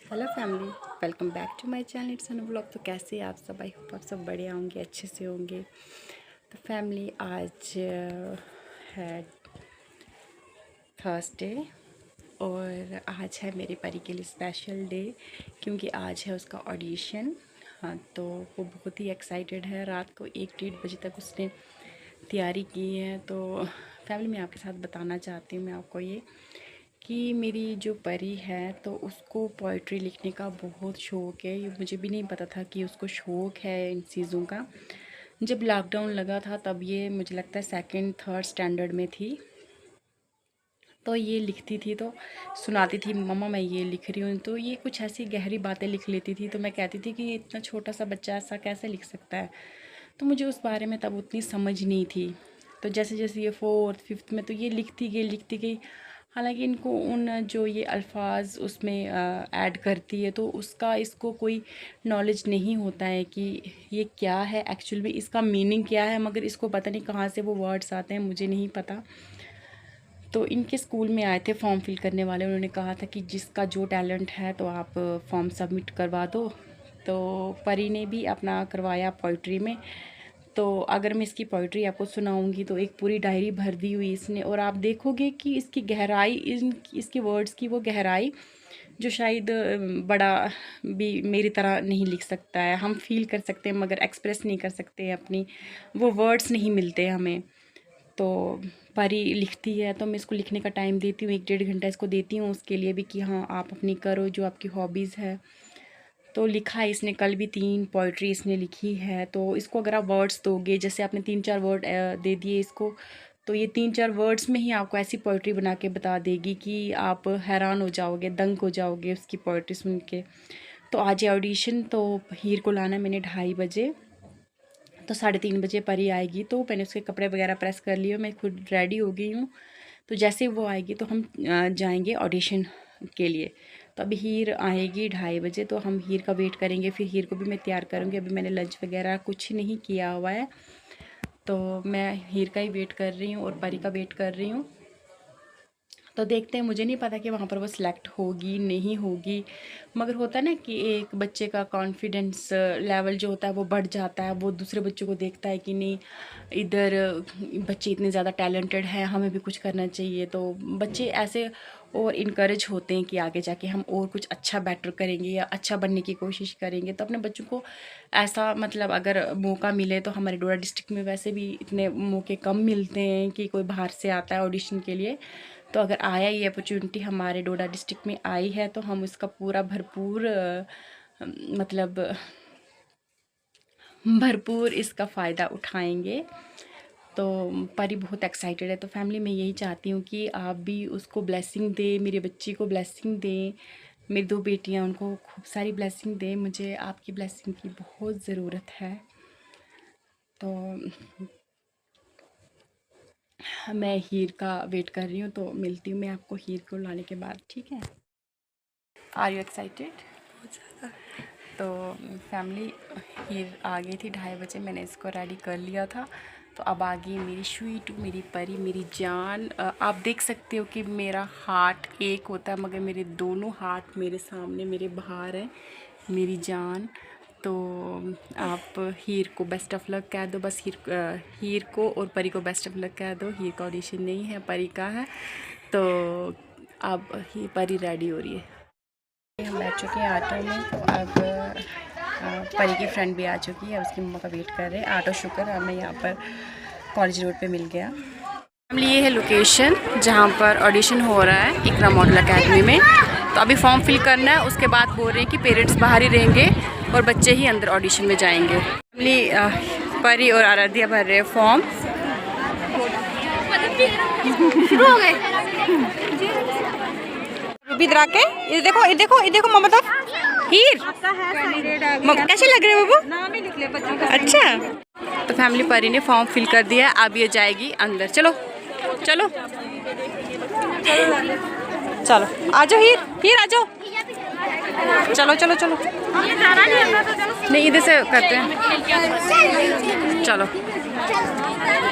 Hello family, welcome back to my channel it's an vlog. तो कैसे आप सब? आई होप आप सब बढ़िया होंगे, अच्छे से होंगे। तो फैमिली आज है थर्सडे और आज है मेरे परी के लिए स्पेशल डे क्योंकि आज है उसका ऑडिशन। हाँ, तो वो बहुत ही एक्साइटेड है। रात को 1-1:30 बजे तक उसने तैयारी की है। तो फैमिली मैं आपके साथ बताना चाहती हूँ मैं आपको ये कि मेरी जो परी है तो उसको पोइट्री लिखने का बहुत शौक़ है। ये मुझे भी नहीं पता था कि उसको शौक़ है इन चीज़ों का। जब लॉकडाउन लगा था तब ये मुझे लगता है 2nd-3rd स्टैंडर्ड में थी। तो ये लिखती थी तो सुनाती थी, मम्मा मैं ये लिख रही हूँ। तो ये कुछ ऐसी गहरी बातें लिख लेती थी। तो मैं कहती थी कि इतना छोटा सा बच्चा ऐसा कैसे लिख सकता है। तो मुझे उस बारे में तब उतनी समझ नहीं थी। तो जैसे जैसे ये 4th-5th में तो ये लिखती गई। हालांकि इनको उन जो ये अल्फाज उसमें ऐड करती है तो उसका इसको कोई नॉलेज नहीं होता है कि ये क्या है एक्चुअल में, इसका मीनिंग क्या है। मगर इसको पता नहीं कहाँ से वो वर्ड्स आते हैं, मुझे नहीं पता। तो इनके स्कूल में आए थे फॉर्म फिल करने वाले। उन्होंने कहा था कि जिसका जो टैलेंट है तो आप फॉर्म सबमिट करवा दो। तो परी ने भी अपना करवाया पोइट्री में। तो अगर मैं इसकी पोइट्री आपको सुनाऊंगी तो एक पूरी डायरी भर दी हुई इसने। और आप देखोगे कि इसकी गहराई, इसके वर्ड्स की वो गहराई जो शायद बड़ा भी मेरी तरह नहीं लिख सकता है। हम फील कर सकते हैं मगर एक्सप्रेस नहीं कर सकते अपनी, वो वर्ड्स नहीं मिलते हमें। तो परी लिखती है तो मैं इसको लिखने का टाइम देती हूँ, 1-1.5 घंटा इसको देती हूँ उसके लिए भी कि हाँ आप अपनी करो जो आपकी हॉबीज़ है। तो लिखा है इसने, कल भी 3 पोइट्री इसने लिखी है। तो इसको अगर आप वर्ड्स दोगे, जैसे आपने 3-4 वर्ड दे दिए इसको, तो ये 3-4 वर्ड्स में ही आपको ऐसी पोइट्री बना के बता देगी कि आप हैरान हो जाओगे, दंग हो जाओगे उसकी पोइट्री सुन के। तो आज है ऑडिशन। तो हीर को लाना मैंने 2:30 बजे। तो 3:30 बजे परी आएगी। तो मैंने उसके कपड़े वगैरह प्रेस कर लिए, मैं खुद रेडी हो गई हूँ। तो जैसे वो आएगी तो हम जाएंगे ऑडिशन के लिए। तो अभी हीर आएगी 2:30 बजे, तो हम हीर का वेट करेंगे। फिर हीर को भी मैं तैयार करूँगी। अभी मैंने लंच वगैरह कुछ नहीं किया हुआ है, तो मैं हीर का ही वेट कर रही हूँ और परी का वेट कर रही हूँ। तो देखते हैं, मुझे नहीं पता कि वहाँ पर वो सिलेक्ट होगी नहीं होगी। मगर होता है ना कि एक बच्चे का कॉन्फिडेंस लेवल जो होता है वो बढ़ जाता है। वो दूसरे बच्चों को देखता है कि नहीं, इधर बच्चे इतने ज़्यादा टैलेंटेड हैं, हमें भी कुछ करना चाहिए। तो बच्चे ऐसे और इनकरेज होते हैं कि आगे जाके हम और कुछ अच्छा बेटर करेंगे या अच्छा बनने की कोशिश करेंगे। तो अपने बच्चों को ऐसा मतलब अगर मौका मिले, तो हमारे डोडा डिस्ट्रिक्ट में वैसे भी इतने मौके कम मिलते हैं कि कोई बाहर से आता है ऑडिशन के लिए। तो अगर आया ये अपॉर्चुनिटी हमारे डोडा डिस्ट्रिक्ट में आई है तो हम उसका पूरा भरपूर मतलब भरपूर इसका फ़ायदा उठाएंगे। तो परी बहुत एक्साइटेड है। तो फैमिली मैं यही चाहती हूँ कि आप भी उसको ब्लेसिंग दें, मेरी बच्ची को ब्लेसिंग दें। मेरी 2 बेटियाँ, उनको खूब सारी ब्लेसिंग दें। मुझे आपकी ब्लेसिंग की बहुत ज़रूरत है। तो मैं हीर का वेट कर रही हूँ, तो मिलती हूँ मैं आपको हीर को लाने के बाद, ठीक है? Are you excited? बहुत ज़्यादा। तो फैमिली हीर आ गई थी 2:30 बजे, मैंने इसको रेडी कर लिया था। तो अब आ गई मेरी स्वीट, मेरी परी, मेरी जान। आप देख सकते हो कि मेरा हार्ट एक होता है मगर मेरे दोनों हार्ट मेरे सामने, मेरे बाहर हैं, मेरी जान। तो आप हीर को बेस्ट ऑफ लक कह दो बस। हीर को और परी को बेस्ट ऑफ लक कह दो। हीर का ऑडिशन नहीं है, परी का है। तो अब ही परी रेडी हो रही है। हम बैठ चुके हैं ऑटो में। तो अब परी की फ्रेंड भी आ चुकी है, उसकी मम्मा का वेट कर रहे हैं। ऑटो शुक्र हमें यहाँ पर कॉलेज रोड पे मिल गया। फैमिली ये है लोकेशन जहाँ पर ऑडिशन हो रहा है इकरा मॉडल अकेडमी में। तो अभी फॉर्म फिल करना है, उसके बाद बोल रहे हैं कि पेरेंट्स बाहर ही रहेंगे और बच्चे ही अंदर ऑडिशन में जाएंगे। फैमिली परी और आराध्या भर रहे हैं फॉर्म। शुरू हो गए। इधर आके ये देखो, ये देखो, ये देखो ममता, हीर कैसे लग रहे हो बाबू? नाम ही लिख ले बच्चों का। अच्छा। तो फैमिली परी ने फॉर्म फिल कर दिया, अब ये जाएगी अंदर। चलो चलो चलो, आ जाओ हीर, हीर आ जाओ। चलो चलो चलो, नहीं इधर से करते हैं। चलो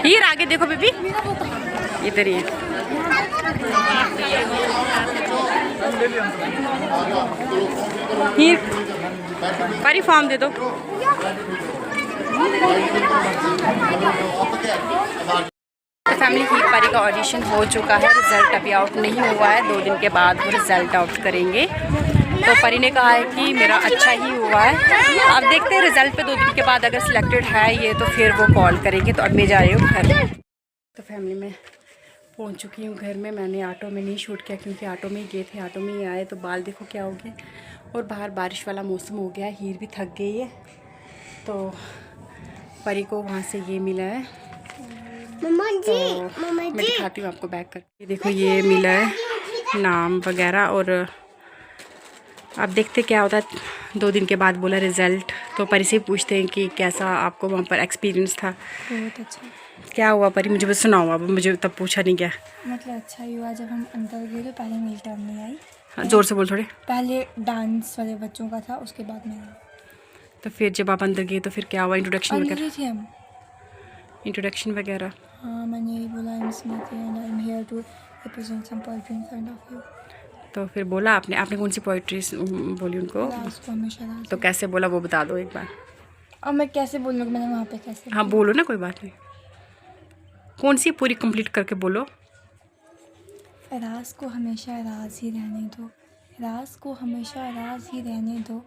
हीर आगे देखो बेबी, इधर ही है। हीर परी फॉर्म दे दो। तो फैमिली हीर परी का ऑडिशन हो चुका है, रिज़ल्ट अभी आउट नहीं हुआ है, 2 दिन के बाद वो रिज़ल्ट आउट करेंगे। तो परी ने कहा है कि मेरा अच्छा ही हुआ है। अब देखते हैं रिज़ल्ट पे 2 दिन के बाद अगर सिलेक्टेड है ये तो फिर वो कॉल करेंगे। तो अब मैं जा रही हूँ घर। तो फैमिली में पहुँच चुकी हूँ घर में। मैंने ऑटो में नहीं शूट किया क्योंकि ऑटो में ही गए थे, ऑटो में ही आए। तो बाल देखो क्या हो गए, और बाहर बारिश वाला मौसम हो गया है, हीर भी थक गई है। तो परी को वहाँ से ये मिला है, मम्मा जी, तो मैं दिखाती हूँ आपको बैक करके। देखो ये मिला है नाम वगैरह, और अब देखते क्या होता है 2 दिन के बाद बोला रिज़ल्ट। तो परी से पूछते हैं कि कैसा आपको वहाँ पर एक्सपीरियंस था। बहुत अच्छा। क्या हुआ परी, मुझे बस सुनाओ। अब मुझे तब पूछा नहीं क्या। मतलब अच्छा ही हुआ। जब हम अंदर गए तो पहले मेरी टर्न नहीं आई। हाँ, ज़ोर से बोल थोड़े। पहले डांस वाले बच्चों का था, उसके बाद मेरा। तो फिर जब आप अंदर गए तो फिर क्या हुआ, इंट्रोडक्शन अंदर वगैरह? ही थे हम। इंट्रोडक्शन वगैरह? हाँ, मैंने यही बोला, I am Smriti and I am here to represent some poetry in front of you. तो फिर बोला आपने कौन सी पोइट्री बोली उनको? राज को हमेशा राज तो कैसे बोला वो बता दो एक बार। अब मैं कैसे बोलूँगी, मैंने वहाँ पे कैसे हाँ बोलो ना, कोई बात नहीं। कौन सी पूरी कंप्लीट करके बोलो। राज को हमेशा राज ही रहने दो, राज को हमेशा राज ही रहने दो,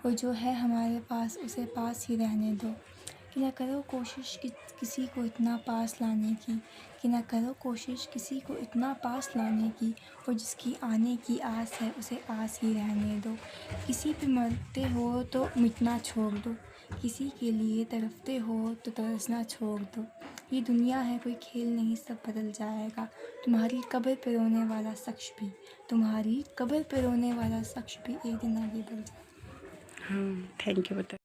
वो जो है हमारे पास उसे पास ही रहने दो। कि ना करो कोशिश किसी को इतना पास लाने की, कि ना करो कोशिश किसी को इतना पास लाने की, और जिसकी आने की आस है उसे आस ही रहने दो। किसी पे मरते हो तो मिटना छोड़ दो, किसी के लिए तरसते हो तो तरसना छोड़ दो। ये दुनिया है कोई खेल नहीं, सब बदल जाएगा। तुम्हारी कब्र पे रोने वाला शख्स भी, तुम्हारी कब्र पे रोने वाला शख्स भी एक दिन आगे बढ़ जाएगा। हाँ थैंक यू बता।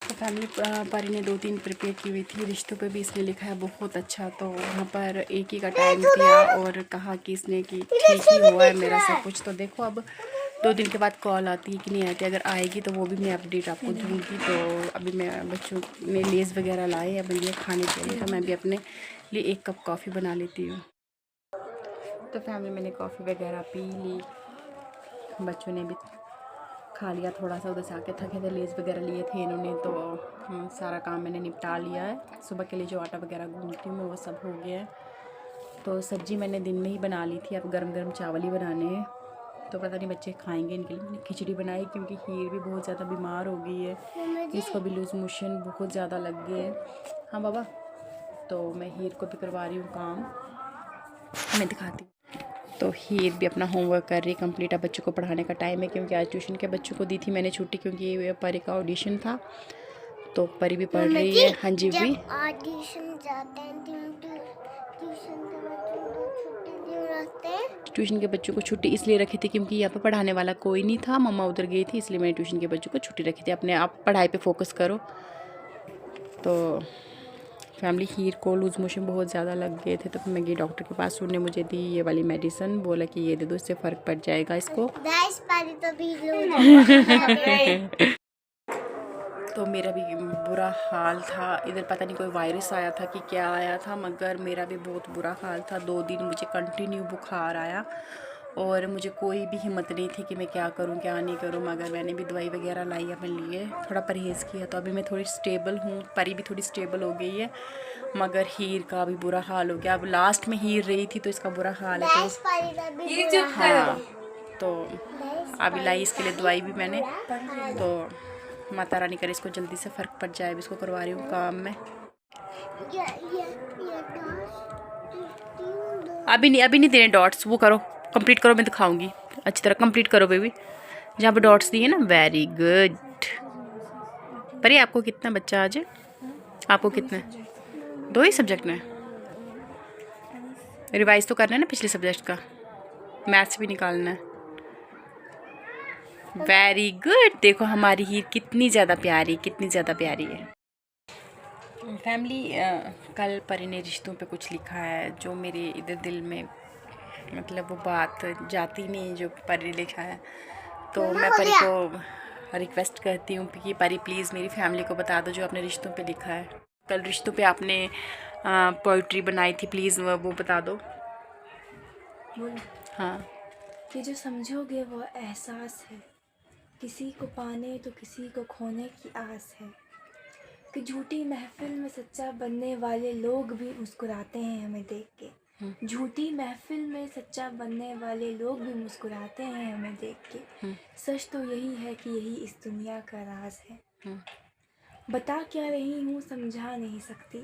तो फैमिली परी ने 2-3 प्रिपेयर की हुई थी। रिश्तों पे भी इसने लिखा है बहुत अच्छा। तो वहाँ पर एक ही का टाइम दिया और कहा कि इसने कि ठीक ही हुआ है मेरा सब कुछ। तो देखो अब 2 दिन के बाद कॉल आती है कि नहीं आती। अगर आएगी तो वो भी मैं अपडेट आपको दूँगी। तो अभी मैं बच्चों ने लेज़ वगैरह लाए अब लिए खाने के लिए, तो मैं भी अपने लिए 1 कप कॉफ़ी बना लेती हूँ। तो फैमिली मैंने कॉफ़ी वगैरह पी ली, बच्चों ने भी खा लिया। थोड़ा सा उधर से आके थके थे, लेज़ वगैरह लिए थे इन्होंने, तो सारा काम मैंने निपटा लिया है। सुबह के लिए जो आटा वगैरह गूंथती हूँ मैं वो सब हो गया है। तो सब्ज़ी मैंने दिन में ही बना ली थी, अब गरम गरम चावल ही बनाने हैं। तो पता नहीं बच्चे खाएंगे, इनके लिए मैंने खिचड़ी बनाई क्योंकि हीर भी बहुत ज़्यादा बीमार हो गई है, इसको भी लूज़ मोशन बहुत ज़्यादा लग गए हैं। हाँ बाबा, तो मैं हीर को भी करवा रही हूँ काम, मैं दिखाती हूँ। तो हीर भी अपना होमवर्क कर रही कंप्लीट। अब बच्चों को पढ़ाने का टाइम है क्योंकि आज ट्यूशन के बच्चों को दी थी मैंने छुट्टी, क्योंकि परी का ऑडिशन था। तो परी भी पढ़ रही है। हाँ जी भी ऑडिशन जाते हैं ट्यूशन के बच्चों को छुट्टी इसलिए रखी थी क्योंकि यहाँ पर पढ़ाने वाला कोई नहीं था, मम्मा उधर गई थी, इसलिए मैंने ट्यूशन के बच्चों को छुट्टी रखी थी। अपने आप पढ़ाई पे फोकस करो। तो फैमिली हीर को लूज़ मोशन बहुत ज़्यादा लग गए थे, तो फिर मैं गई डॉक्टर के पास। उन्होंने मुझे दी ये वाली मेडिसिन, बोला कि ये दे दो, इससे फ़र्क पड़ जाएगा इसको। तो मेरा भी बुरा हाल था इधर, पता नहीं कोई वायरस आया था कि क्या आया था, मगर मेरा भी बहुत बुरा हाल था। 2 दिन मुझे कंटिन्यू बुखार आया और मुझे कोई भी हिम्मत नहीं थी कि मैं क्या करूं क्या नहीं करूं, मगर मैंने भी दवाई वगैरह लाई अपने लिए, थोड़ा परहेज़ किया। तो अभी मैं थोड़ी स्टेबल हूँ, परी भी थोड़ी स्टेबल हो गई है, मगर हीर का भी बुरा हाल हो गया। अब लास्ट में हीर रही थी तो इसका बुरा हाल है। तो हाँ, तो अभी लाई इसके लिए दवाई भी मैंने। तो माता रानी करे इसको जल्दी से फ़र्क पड़ जाए। इसको करवा रही हूँ काम में। अभी नहीं देने डॉट्स, वो करो कंप्लीट करो, मैं दिखाऊंगी अच्छी तरह। कंप्लीट करो बेबी, जहाँ पे डॉट्स दिए ना। Very good. पर ये आपको कितना बच्चा आज? आपको कितने? 2 ही सब्जेक्ट में? रिवाइज तो करना है ना पिछले सब्जेक्ट का, मैथ्स भी निकालना है। Very good. देखो हमारी हीर कितनी ज़्यादा प्यारी, कितनी ज़्यादा प्यारी है। फैमिली कल परी ने रिश्तों पे कुछ लिखा है जो मेरे इधर दिल में, मतलब वो बात जाती नहीं जो परी ने लिखा है। तो मैं परी को रिक्वेस्ट करती हूँ कि परी प्लीज़ मेरी फैमिली को बता दो जो आपने रिश्तों पे लिखा है। कल रिश्तों पे आपने पोइट्री बनाई थी, प्लीज़ वो बता दो। हाँ कि जो समझोगे वो एहसास है, किसी को पाने तो किसी को खोने की आस है, कि झूठी महफिल में सच्चा बनने वाले लोग भी मुस्कुराते हैं हमें देख के। झूठी महफिल में सच्चा बनने वाले लोग भी मुस्कुराते हैं हमें देख के। सच तो यही है कि यही इस दुनिया का राज है। बता क्या रही हूँ समझा नहीं सकती,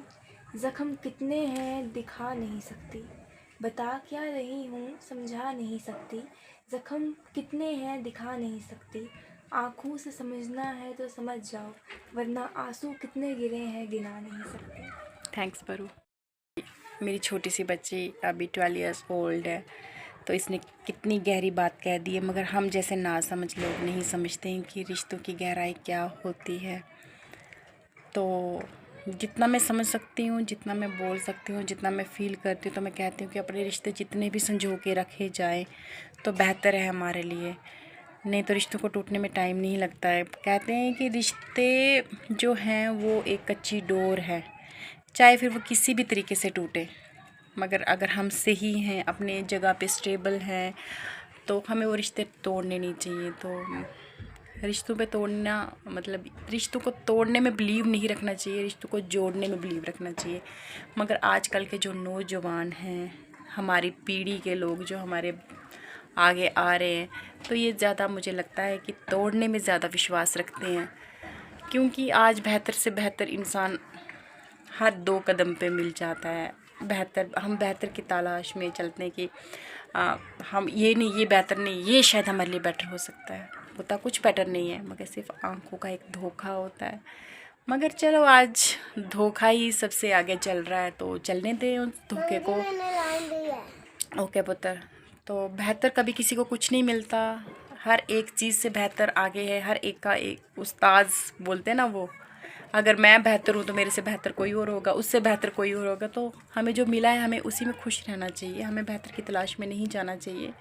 ज़ख्म कितने हैं दिखा नहीं सकती। बता क्या रही हूँ समझा नहीं सकती, ज़ख्म कितने हैं दिखा नहीं सकती। आँखों से समझना है तो समझ जाओ, वरना आंसू कितने गिरे हैं गिना नहीं सकते। थैंक्स परू। मेरी छोटी सी बच्ची अभी 12 इयर्स ओल्ड है, तो इसने कितनी गहरी बात कह दी है, मगर हम जैसे नासमझ लोग नहीं समझते हैं कि रिश्तों की गहराई क्या होती है। तो जितना मैं समझ सकती हूँ, जितना मैं बोल सकती हूँ, जितना मैं फ़ील करती हूँ, तो मैं कहती हूँ कि अपने रिश्ते जितने भी संजो के रखे जाएं तो बेहतर है हमारे लिए। नहीं तो रिश्तों को टूटने में टाइम नहीं लगता है। कहते हैं कि रिश्ते जो हैं वो एक कच्ची डोर है, चाहे फिर वो किसी भी तरीके से टूटे, मगर अगर हम सही हैं, अपने जगह पे स्टेबल हैं, तो हमें वो रिश्ते तोड़ने नहीं चाहिए। तो रिश्तों पे तोड़ना मतलब रिश्तों को तोड़ने में बिलीव नहीं रखना चाहिए, रिश्तों को जोड़ने में बिलीव रखना चाहिए। मगर आजकल के जो नौजवान हैं, हमारी पीढ़ी के लोग जो हमारे आगे आ रहे हैं, तो ये ज़्यादा मुझे लगता है कि तोड़ने में ज़्यादा विश्वास रखते हैं, क्योंकि आज बेहतर से बेहतर इंसान हर 2 कदम पे मिल जाता है। हम बेहतर की तलाश में चलते हैं कि हम ये नहीं, ये बेहतर नहीं, ये शायद हमारे लिए बेटर हो सकता है। होता कुछ बेटर नहीं है, मगर सिर्फ आंखों का एक धोखा होता है। मगर चलो, आज धोखा ही सबसे आगे चल रहा है, तो चलने दें उस धोखे को। ओके पुत्र। तो बेहतर कभी किसी को कुछ नहीं मिलता, हर एक चीज़ से बेहतर आगे है। हर एक का एक उस्ताद बोलते हैं ना, वो अगर मैं बेहतर हूँ तो मेरे से बेहतर कोई और होगा, उससे बेहतर कोई और होगा। तो हमें जो मिला है हमें उसी में खुश रहना चाहिए, हमें बेहतर की तलाश में नहीं जाना चाहिए।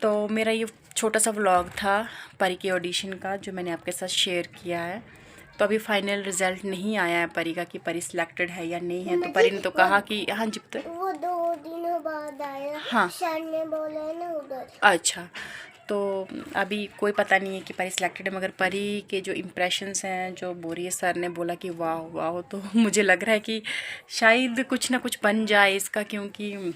तो मेरा ये छोटा सा व्लॉग था परी के ऑडिशन का, जो मैंने आपके साथ शेयर किया है। तो अभी फाइनल रिज़ल्ट नहीं आया है परी का कि परी सिलेक्टेड है या नहीं है। तो परी ने तो कहा कि हाँ जी पुत्र, वो 2 दिनों बाद आया। हाँ सर ने बोला ना उधर। अच्छा, तो अभी कोई पता नहीं है कि परी सिलेक्टेड है, मगर परी के जो इम्प्रेशंस हैं, जो बोल रही है, सर ने बोला कि वाह वाह, तो मुझे लग रहा है कि शायद कुछ ना कुछ बन जाए इसका, क्योंकि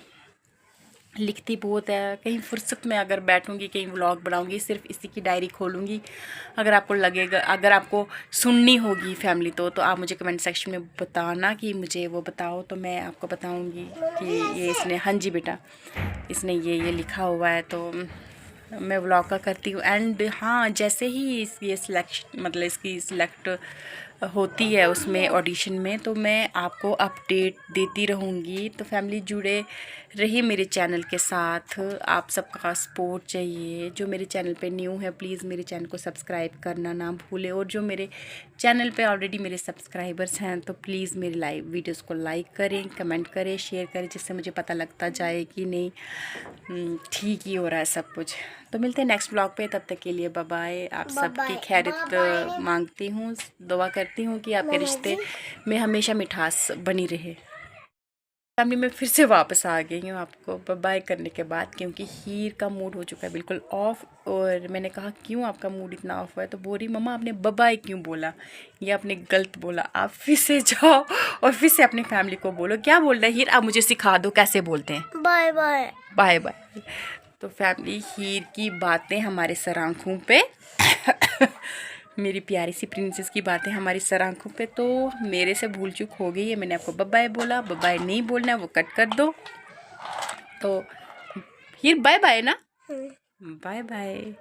लिखती बहुत है। कहीं फुर्सत में अगर बैठूंगी, कहीं व्लॉग बनाऊंगी, सिर्फ इसी की डायरी खोलूंगी। अगर आपको लगेगा, अगर आपको सुननी होगी फैमिली, तो आप मुझे कमेंट सेक्शन में बताना कि मुझे वो बताओ, तो मैं आपको बताऊंगी कि ये इसने, हाँ जी बेटा, इसने ये लिखा हुआ है। तो मैं व्लॉग का करती हूँ। एंड हाँ, जैसे ही ये सिलेक्शन मतलब इसकी सिलेक्ट होती है उसमें ऑडिशन में, तो मैं आपको अपडेट देती रहूँगी। तो फैमिली जुड़े रहिए मेरे चैनल के साथ, आप सबका सपोर्ट चाहिए। जो मेरे चैनल पे न्यू है, प्लीज़ मेरे चैनल को सब्सक्राइब करना ना भूलें, और जो मेरे चैनल पे ऑलरेडी मेरे सब्सक्राइबर्स हैं, तो प्लीज़ मेरे लाइव वीडियोस को लाइक करें, कमेंट करें, शेयर करें, जिससे मुझे पता लगता जाए कि नहीं ठीक ही हो रहा है सब कुछ। तो मिलते हैं नेक्स्ट ब्लॉग पे, तब तक के लिए बाय बाय। आप सबकी खैरियत मांगती हूँ, दुआ करती हूँ कि आपके रिश्ते में हमेशा मिठास बनी रहे। फैमिली में फिर से वापस आ गई हूँ आपको बाय बाय करने के बाद, क्योंकि हीर का मूड हो चुका है बिल्कुल ऑफ। और मैंने कहा क्यों आपका मूड इतना ऑफ है, तो बोल रही मम्मा आपने बाय बाय क्यों बोला, ये आपने गलत बोला, आप फिर से जाओ और फिर से अपनी फैमिली को बोलो। क्या बोल रहा है हीर, आप मुझे सिखा दो कैसे बोलते हैं बाय बाय। Bye bye. तो फैमिली, हीर की बातें हमारे सर आँखों पे मेरी प्यारी सी प्रिंसेस की बातें हमारी सर आँखों पे। तो मेरे से भूल चूक हो गई है, मैंने आपको बाय बाय बोला, बाय बाय नहीं बोलना है वो कट कर दो। तो हीर बाय बाय ना, बाय बाय।